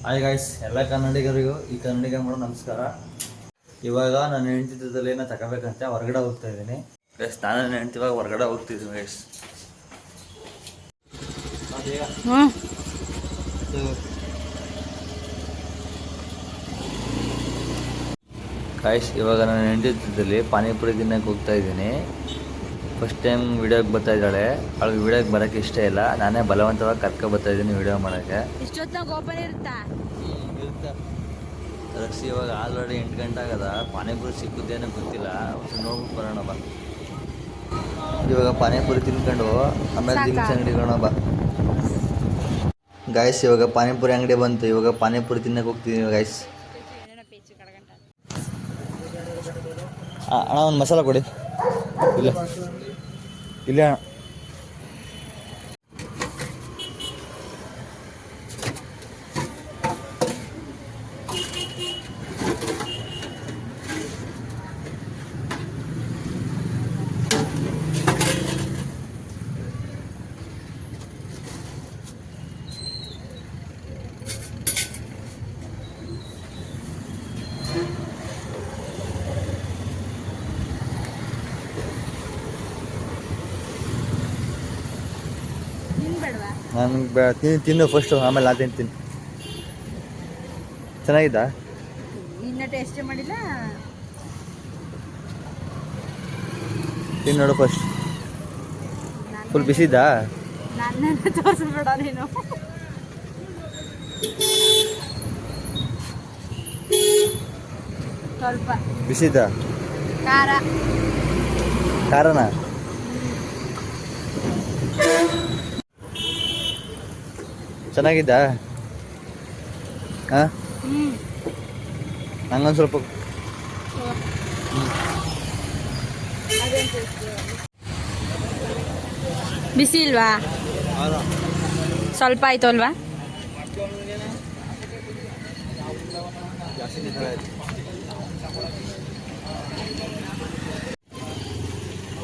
Hi guys, ಎಲ್ಲ ಕನ್ನಡಿಗರಿಗೂ ಈ ಕನ್ನಡಿಗ ಮಾಡೋ ನಮಸ್ಕಾರ. ಇವಾಗ ನಾನು ಹೆಂಡ್ತಿದ್ದಲ್ಲಿ ಏನೋ ತಗೋಬೇಕಂತೆ ಹೊರಗಡೆ ಹೋಗ್ತಾ ಇದ್ದೀನಿ ಗೈಸ್. ನಾನು ನನ್ನ ಹೆಂಡ್ತಿ ಇವಾಗ ಹೊರಗಡೆ ಹೋಗ್ತಿದ್ದೀನಿ ಗೈಸ್. ಗಾಯ್ಸ್, ಇವಾಗ ನಾನು ಹೆಂಡ್ತಿದ್ದಲ್ಲಿ ಪಾನಿಪುರಿ ತಿನ್ನಕ್ಕೆ ಹೋಗ್ತಾ ಇದ್ದೀನಿ. ಫಸ್ಟ್ ಟೈಮ್ ವೀಡಿಯೋಗೆ ಬರ್ತಾ ಇದ್ದಾಳೆ. ಅವಳಿಗೆ ವೀಡಿಯೋಗೆ ಬರೋಕ್ಕೆ ಇಷ್ಟ ಇಲ್ಲ. ನಾನೇ ಬಲವಂತವಾಗಿ ಕರ್ಕೊ ಬರ್ತಾ ಇದ್ದೀನಿ ವೀಡಿಯೋ ಮಾಡೋಕ್ಕೆ. ರಕ್ಷಿ ಇವಾಗ ಆಲ್ರೆಡಿ 8 ಗಂಟೆ ಆಗದ. ಪಾನಿಪುರಿ ಸಿಕ್ಕುತ್ತೇನೋ ಗೊತ್ತಿಲ್ಲ. ನೋಡ್ಬಿಟ್ಟು ಬರೋಣ ಬಾ. ಇವಾಗ ಪಾನಿಪುರಿ ತಿನ್ಕೊಂಡು ಆಮೇಲೆ ದಿನಸಿ ಅಂಗಡಿಗೋಣ ಬಾ. ಗಾಯ್ಸ್, ಇವಾಗ ಪಾನಿಪುರಿ ಅಂಗಡಿ ಬಂತು. ಇವಾಗ ಪಾನಿಪುರಿ ತಿನ್ನಕ್ಕೆ ಹೋಗ್ತಿದ್ದೀನಿ ಗಾಯ್ಸ್. ಅಣ್ಣ ಒಂದು ಮಸಾಲ ಕೊಡಿ. ಇಲ್ಲ ಇಲ್ಲ ಅಣ್ಣ. ನಾನು ತಿನ್ನು ಫಸ್ಟು, ಆಮೇಲೆ ನಾನು ತಿಂತೀನಿ. ಚೆನ್ನಾಗಿದ್ದ? ಇನ್ನ ಟೇಸ್ಟ್ ಮಾಡಿಲ್ಲ. ತಿನ್ನು ನೋಡು ಫಸ್ಟ್. ಫುಲ್ ಬಿಸಿದ್ದಾ? ನನ್ನ ತೋರಿಸ್ಬೇಡ ನೀನು. ಸ್ವಲ್ಪ ಬಿಸಿದ್ದ? ಖಾರ. ಖಾರನಾ? ಚೆನ್ನಾಗಿದ್ದ? ಹಾಂ, ನಂಗೊಂದು ಸ್ವಲ್ಪ. ಬಿಸಿ ಇಲ್ವಾ? ಸ್ವಲ್ಪ ಆಯ್ತು ಅಲ್ವಾ?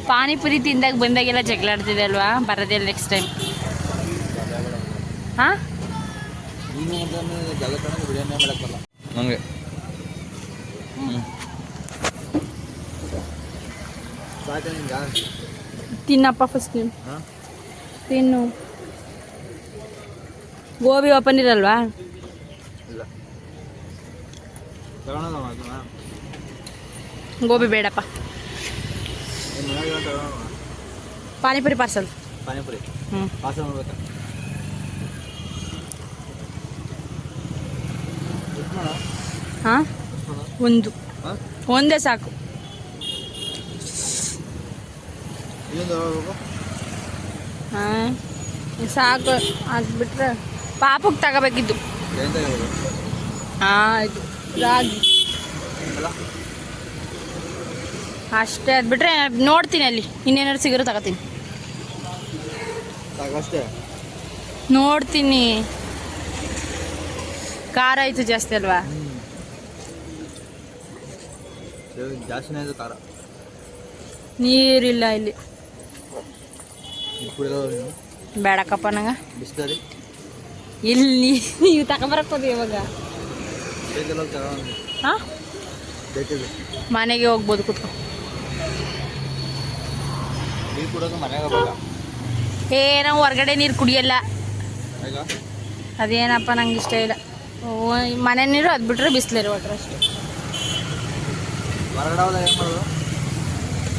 ಪಾನಿಪುರಿ ತಿಂದಾಗ ಬಂದಾಗೆಲ್ಲ ಜಗಳ ಆಡ್ತಿದೆ ಅಲ್ವಾ? ಬರೋದಿಲ್ಲ ನೆಕ್ಸ್ಟ್ ಟೈಮ್. ಹಾಂ, ನನಗೆ ತಿನ್ನಪ್ಪ ಫಸ್ಟ್ ನೀನು. ತಿನ್ನು. ಗೋಬಿ ಓಪನ್ ಇರಲ್ವಾ? ಗೋಬಿ ಬೇಡಪ್ಪ. ಪಾನಿಪುರಿ ಪಾರ್ಸಲ್. ಪಾನಿಪುರಿ ಪಾರ್ಸಲ್ ಮಾಡ್ಬೇಕಾ? ಹಾಂ, ಒಂದೇ ಸಾಕು. ಹಾಂ ಸಾಕು. ಆಗ್ಬಿಟ್ರೆ ಪಾಪಕ್ಕೆ ತಗೋಬೇಕಿದ್ದು. ಹಾಂ, ಇದು ರಾಗಿ ಅಷ್ಟೇ. ಅದು ಬಿಟ್ರೆ ನೋಡ್ತೀನಿ ಅಲ್ಲಿ ಇನ್ನೇನಾದ್ರು ಸಿಗೋರು ತಗೋತೀನಿ. ನೋಡ್ತೀನಿ. ಖಾರ ಆಯಿತು ಜಾಸ್ತಿ ಅಲ್ವಾ? ಜಾಸ್ತಿನೇ ಆಯಿತು ಖಾರ. ನೀರಿಲ್ಲ ಇಲ್ಲಿ. ಬೇಡಕ್ಕಪ್ಪ ನಂಗೆ. ಬಿಸ್ಲರಿ ಇಲ್ಲಿ ನೀವು ತಗೊಂಬರಕ್ಕೋದು ಇವಾಗ? ಹಾಂ, ಮನೆಗೆ ಹೋಗ್ಬೋದು ಕೂತ್ಕೊ. ನಾವು ಹೊರಗಡೆ ನೀರು ಕುಡಿಯಲ್ಲ. ಅದೇನಪ್ಪ ನಂಗೆ ಇಷ್ಟ ಇಲ್ಲ. ಮನೆ ನೀರು ಅದು ಬಿಟ್ರೆ ಬಿಸ್ಲರಿ ವಾಟ್ರ್ ಅಷ್ಟೇ.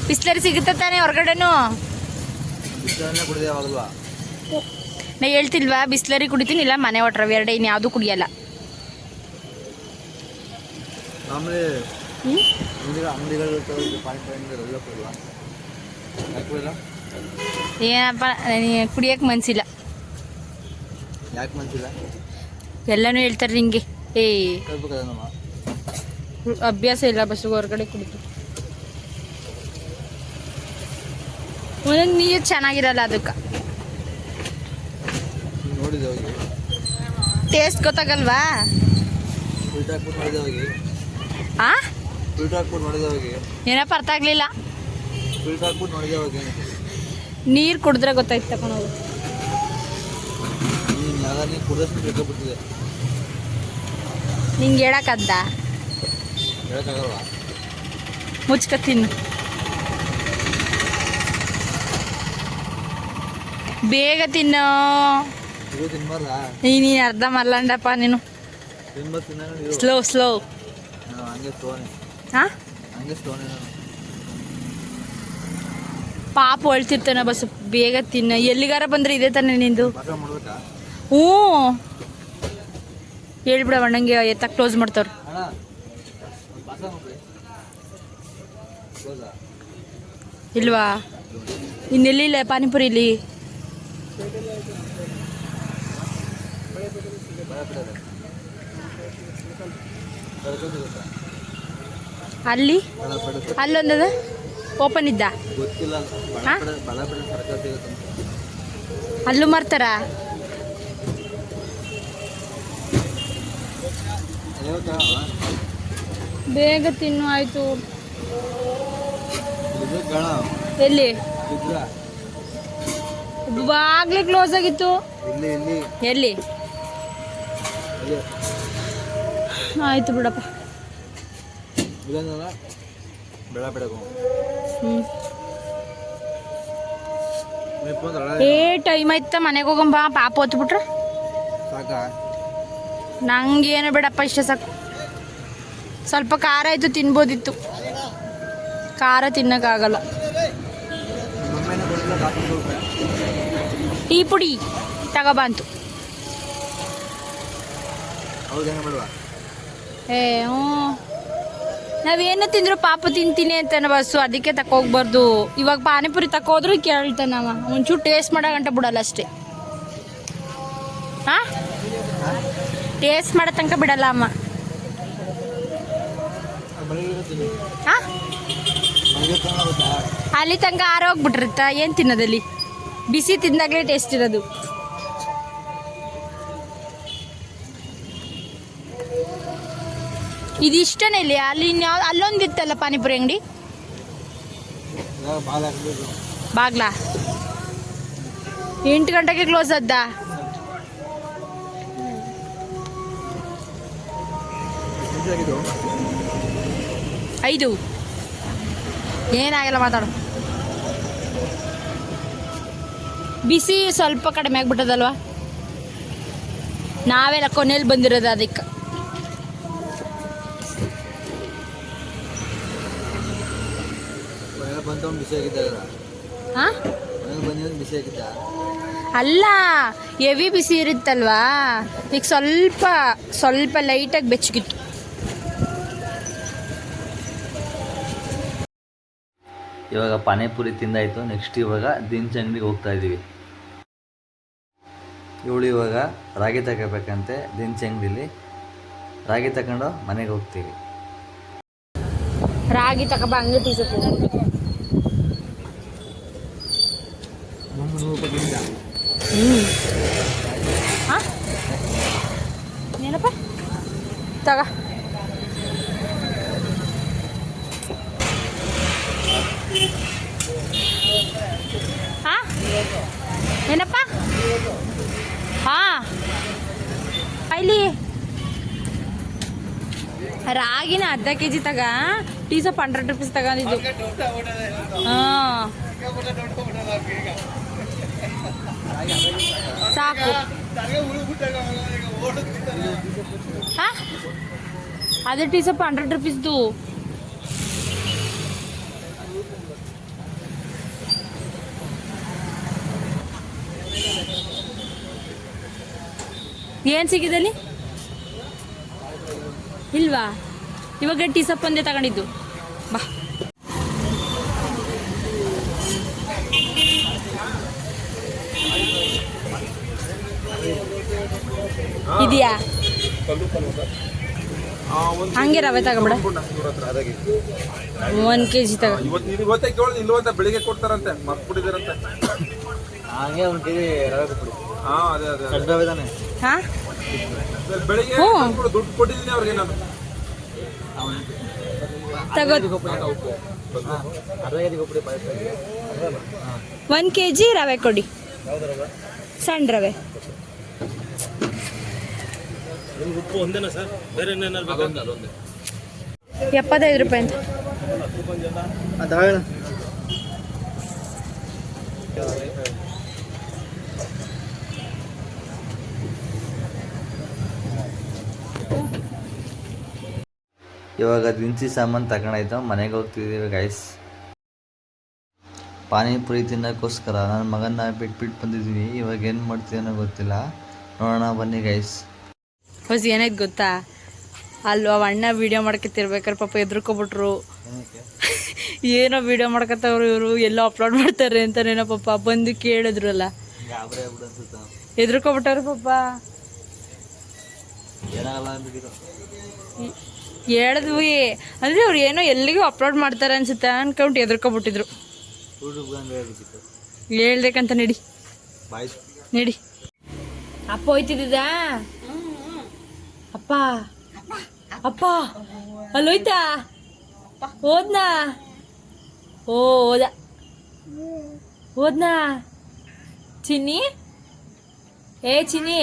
ಬಿಸ್ಲರಿ ಸಿಗುತ್ತೆ ತಾನೇ ಹೊರಗಡೆನೂ? ನಾ ಹೇಳ್ತಿಲ್ವಾ, ಬಿಸ್ಲರಿ ಕುಡಿತೀನಿ, ಇಲ್ಲ ಮನೆ ವಾಟ್ರ್, ಎರಡೇ. ಇನ್ಯಾವುದೂ ಕುಡಿಯಲ್ಲ. ಏನಪ್ಪ ಕುಡಿಯೋಕೆ ಮನ್ಸಿಲ್ಲ. ಯಾಕೆ ಮನ್ಸಿಲ್ಲ? ಎಲ್ಲನೂ ಹೇಳ್ತಾರೆ ನಿಂಗೆ. ಅಭ್ಯಾಸ ಇಲ್ಲ ಬಸ್ ಹೊರಗಡೆ ಕುಡಿದು. ಒಂದೊಂದು ನೀರು ಚೆನ್ನಾಗಿರಲ್ಲ, ಅದಕ್ಕೆ ಟೇಸ್ಟ್ ಗೊತ್ತಾಗಲ್ವಾ? ಏನಪ್ಪ ಅರ್ಥ ಆಗಲಿಲ್ಲ. ನೀರು ಕುಡಿದ್ರೆ ಗೊತ್ತಾಯ್ತು ತಗೊಂಡೋದು. ನಿಂಗೆ ಹೇಳಕ್ಕದ್ದ ಹೇಳಕ್ಕಾಗಲ್ವಾ? ಮುಚ್ಕ ತಿನ್ನು. ಬೇಗ ತಿನ್ನು. ಇದು ತಿನ್ಬಾರ್ದಾ? ನೀನು ಅರ್ಧ ಮಲ್ಲಂಡಪ್ಪ ನೀನು. ತಿನ್ಬಾರ್ದು ತಿನ್ನ. Slow slow. ಹಂಗೆ ಸ್ಟೋನೆ. ಹಾಂ ಹಂಗೆ ಸ್ಟೋನೆ. ಪಾಪ ಹೊಳ್ತಿರ್ತಾನೆ ಬಸ್ಸು. ಬೇಗ ತಿನ್ನ. ಎಲ್ಲಿಗಾರ ಬಂದರೆ ಇದೇ ತಾನೆ ನಿಂದು. ಪಾಠ ಮಾಡ್ಬೇಕಾ? ಹ್ಞೂ ಹೇಳ್ಬಿಡ ಅಣ್ಣಂಗೆ ಎತ್ತ ಕ್ಲೋಸ್ ಮಾಡ್ತವ್ರು. ಅಣ್ಣ ಪಾಠ ಮಾಡ್ರಿ. ಕ್ಲೋಸಾ? ಇಲ್ವಾ? ಇನ್ನೆಲ್ಲಿಲ್ಲ ಪಾನಿಪುರಿ ಇಲ್ಲಿ. ಅಲ್ಲಿ ಅಲ್ಲೊಂದದ ಓಪನ್ ಇದ್ದ. ಗೊತ್ತಿಲ್ಲ. ಹಾಂ ಸರ್ಕಾರ ಸಿಗುತ್ತೆ. ಅಲ್ಲೂ ಮಾರ್ತಾರ. ಬೇಗ ತಿನ್ನು ಆಯ್ತು. ಎಲ್ಲಿ ಆಗ್ಲೇ ಕ್ಲೋಸ್ ಆಗಿತ್ತು. ಎಲ್ಲಿ ಆಯ್ತು ಬಿಡಪ್ಪ. ಏ ಟೈಮ್ ಆಯ್ತ ಮನೆಗೆ ಹೋಗಂಬ. ಪಾಪ ಹೊತ್ಬಿಟ್ರ ನಂಗೇನು ಬೇಡಪ್ಪ, ಇಷ್ಟ ಸಾಕು. ಸ್ವಲ್ಪ ಖಾರ ಆಯ್ತು ತಿನ್ಬೋದಿತ್ತು. ಖಾರ ತಿನ್ನಕ್ಕಾಗಲ್ಲ. ಟೀ ಪುಡಿ ತಗೋಬಂತು. ಏ ಹ್ಞೂ ನಾವೇನು ತಿಂದ್ರು ಪಾಪ ತಿಂತೀನಿ ಅಂತಾನೆ ಬಸ್ಸು. ಅದಕ್ಕೆ ತಕೋಗ್ಬಾರ್ದು. ಇವಾಗ ಪಾನಿಪುರಿ ತಕೋದ್ರು ಕೇಳ್ತಾನವ. ಒಂಚೂರು ಟೇಸ್ಟ್ ಮಾಡೋ ಗಂಟ ಬಿಡಲ್ಲ ಅಷ್ಟೇ. ಹಾಂ ಟೇಸ್ಟ್ ಮಾಡೋ ತನಕ ಬಿಡಲ್ಲ ಅಮ್ಮ. ಹಾಂ ಅಲ್ಲಿ ತನಕ ಆರೋಗ್ಬಿಟ್ಟಿರುತ್ತಾ? ಏನು ತಿನ್ನೋದಲ್ಲಿ? ಬಿಸಿ ತಿಂದಾಗಲೇ ಟೇಸ್ಟ್ ಇರೋದು. ಇದಿಷ್ಟನೇ ಇಲ್ಲಿ. ಅಲ್ಲಿ ಇನ್ಯಾವ್ದು ಅಲ್ಲೊಂದಿತ್ತಲ್ಲ ಪಾನಿಪುರಿ ಅಂಗಡಿ. ಬಾಗ್ಲಾ 8 ಗಂಟೆಗೆ ಕ್ಲೋಸ್ ಅದ್ದ. 5 ಏನಾಗಲ್ಲ, ಮಾತಾಡು. ಬಿಸಿ ಸ್ವಲ್ಪ ಕಡಿಮೆ ಆಗ್ಬಿಟ್ಟದಲ್ವಾ? ನಾವೆಲ್ಲ ಕೊನೆಯಲ್ಲಿ ಬಂದಿರೋದು ಅದಕ್ಕೆ. ಹಾಂ ಅಲ್ಲ, ಹೆವಿ ಬಿಸಿ ಇರುತ್ತಲ್ವಾ? ಈಗ ಸ್ವಲ್ಪ ಲೈಟಾಗಿ ಬೆಚ್ಚಗಿತ್ತು. ಇವಾಗ ಪಾನಿಪುರಿ ತಿಂದಾಯಿತು. ನೆಕ್ಸ್ಟ್ ಇವಾಗ ದಿನಸಿ ಅಂಗಡಿಗೆ ಹೋಗ್ತಾ ಇದ್ದೀವಿ. ಇವಳು ಇವಾಗ ರಾಗಿ ತಗೋಬೇಕಂತೆ ದಿನಸಿ ಅಂಗಡಿಲಿ. ರಾಗಿ ತಗೊಂಡು ಮನೆಗೆ ಹೋಗ್ತೀವಿ. ರಾಗಿ ತಗೋಬ ಹಂಗೆ ಟೀಸಕ್ಕೆ. ಹಾಂ ಏನಪ್ಪ ತಗ. ಹಾಂ ಏನಪ್ಪ? ಹಾಂ ಇಲ್ಲಿ ರಾಗಿನ ಅರ್ಧ kg ತಗ. ಟೀ ಸೊಪ್ಪು 100 ರೂಪೀಸ್ ತಗೊಂಡಿದ್ದು. ಹಾಂ ಸಾಕು. ಹಾಂ ಅದೇ ಟೀ ಸೊಪ್ಪು 100 ರೂಪೀಸ್ದು. ಏನು ಸಿಗಿದಲ್ಲಿ ಇಲ್ವಾ? ಇವಾಗ ಟೀ ಸೊಪ್ಪು ಒಂದೇ ತಗೊಂಡಿದ್ದು. ಬಾ ಇದೆಯಾ? ಹಂಗೆ ರವೆ ತಗೋಬೇಡ. 1 kg ತಗೋ. ಬೆಳಿಗ್ಗೆ ಕೊಡ್ತಾರಂತೆ, ಮರ್ತ್ಬಿಟ್ಟಿದಾರಂತೆ. ಹಾಗೆ 1 kg ರವೆ ಕೊಟ್ಬಿಡಿ. ಹಾಂ ಅದೇ ಅದೇ ರವೆ ತಾನೆ. ಹಾಂ ಬೆಳಿಗ್ಗೆ ದುಡ್ಡು ಕೊಟ್ಟಿದ್ದೀನಿ ಅವ್ರಿಗೆ ನಾನು. ತಗೋ 1 kg ರವೆ ಕೊಡಿ. ಸಣ್ಣ ರವೆ ಉಪ್ಪು ಒಂದೇನಾ ಸರ್ ಬೇರೆ ಏನೇನಾರು ಅದೊಂದೇ 75 ರೂಪಾಯಿ ಅಂತ. ಇವಾಗ ದಿನಸಿ ಸಾಮಾನು ತಗೊಂಡಾಯ್ತು, ಮನೆಗೆ ಹೋಗ್ತಿದ್ದೀವಿ ಗೈಸ್. ಪಾನಿಪುರಿ ತಿನ್ನೋಕ್ಕೋಸ್ಕರ ನನ್ನ ಮಗನ ಬಿಟ್ಬಿಟ್ಟು ಬಂದಿದ್ದೀನಿ. ಇವಾಗ ಏನು ಮಾಡ್ತೀನೋ ಗೊತ್ತಿಲ್ಲ, ನೋಡೋಣ ಬನ್ನಿ ಗೈಸ್. ಹೊಸ ಏನಾಯ್ತು ಗೊತ್ತಾ, ಅಲ್ವಾ ಅಣ್ಣ ವಿಡಿಯೋ ಮಾಡ್ಕೊತಿರ್ಬೇಕಾರೆ ಪಾಪ ಎದ್ರುಕೊಬಿಟ್ರು. ಏನೋ ವಿಡಿಯೋ ಮಾಡ್ಕೊತವ್ರು ಇವರು, ಎಲ್ಲೋ ಅಪ್ಲೋಡ್ ಮಾಡ್ತಾರೆ ಅಂತಾನೇನೋ ಪಾಪ ಬಂದು ಕೇಳಿದ್ರಲ್ಲ, ಎದ್ರುಕೊಬಿಟ್ಟವ್ರು ಪಾಪ. ಹೇಳಿದ್ವಿ ಅಂದರೆ ಅವ್ರು ಏನೋ ಎಲ್ಲಿಗೂ ಅಪ್ಲೋಡ್ ಮಾಡ್ತಾರೆ ಅನ್ಸುತ್ತೆ ಅನ್ಕೊಂಡು ಎದ್ರುಕೊಬಿಟ್ಟಿದ್ರು. ಹೇಳ್ಬೇಕಂತ ನಡಿ ನಡಿ. ಅಪ್ಪ ಹೋಯ್ತಿದ್ದ, ಅಪ್ಪ ಅಪ್ಪ ಅಲ್ಲೋಯ್ತಾ, ಹೋದ್ನಾ? ಓ ಹೋದ್ನಾ ಚಿನ್ನಿ? ಏ ಚಿನ್ನಿ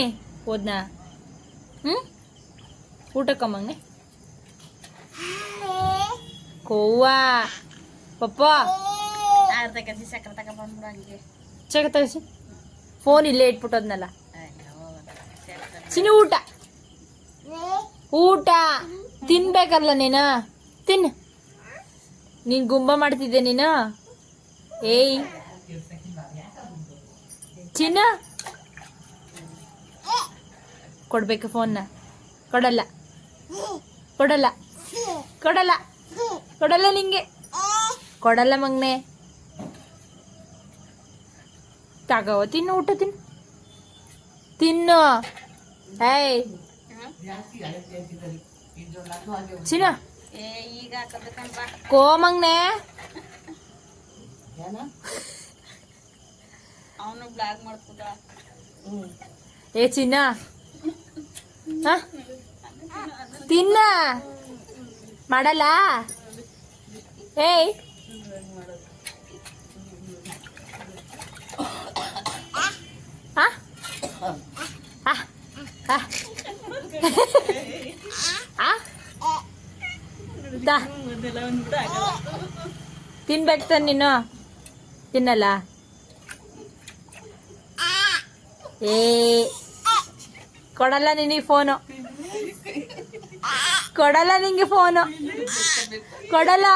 ಹೋದ್ನಾ? ಊಟಕ್ಕಮ್ಮಂಗೆ ಕೋವಾ ಪಪ್ಪ ಚಕ ತಗಿಸಿ, ಫೋನ್ ಇಲ್ಲೇ ಇಟ್ಬಿಟ್ಟೋದ್ನಲ್ಲ. ಚಿನ್ನಿ ಊಟ ಊಟ ತಿನ್ಬೇಕಲ್ಲ ನೀನು, ತಿನ್ನು. ನೀನು ಗುಂಬ ಮಾಡ್ತಿದ್ದೆ ನೀನು. ಏಯ್ ಚಿನ್ನ ಕೊಡ್ಬೇಕು ಫೋನ್ನ. ಕೊಡಲ್ಲ ಕೊಡಲ್ಲ ಕೊಡಲ್ಲ ಕೊಡಲ್ಲ ನಿಂಗೆ, ಕೊಡಲ್ಲ ಮಗ್ನೆ. ತಗೋ ತಿನ್ನು, ಊಟ ತಿನ್ನು ತಿನ್ನು. ಏಯ್ ಚಿನ್ನ ಕೋಮಂಗ್ನೆ. ಏ ಚಿನ್ನ ತಿನ್ನ, ಮಾಡಲ್ಲ. ಏಯ್ ತಿನ್ಬೇಕು ತಾನೆ ನೀನು, ತಿನ್ನಲ್ಲ. ಏ ಕೊಡಲ್ಲ ನಿನಗೆ ಫೋನು, ಕೊಡಲ್ಲ ನಿಂಗೆ ಫೋನು, ಕೊಡಲ್ಲ.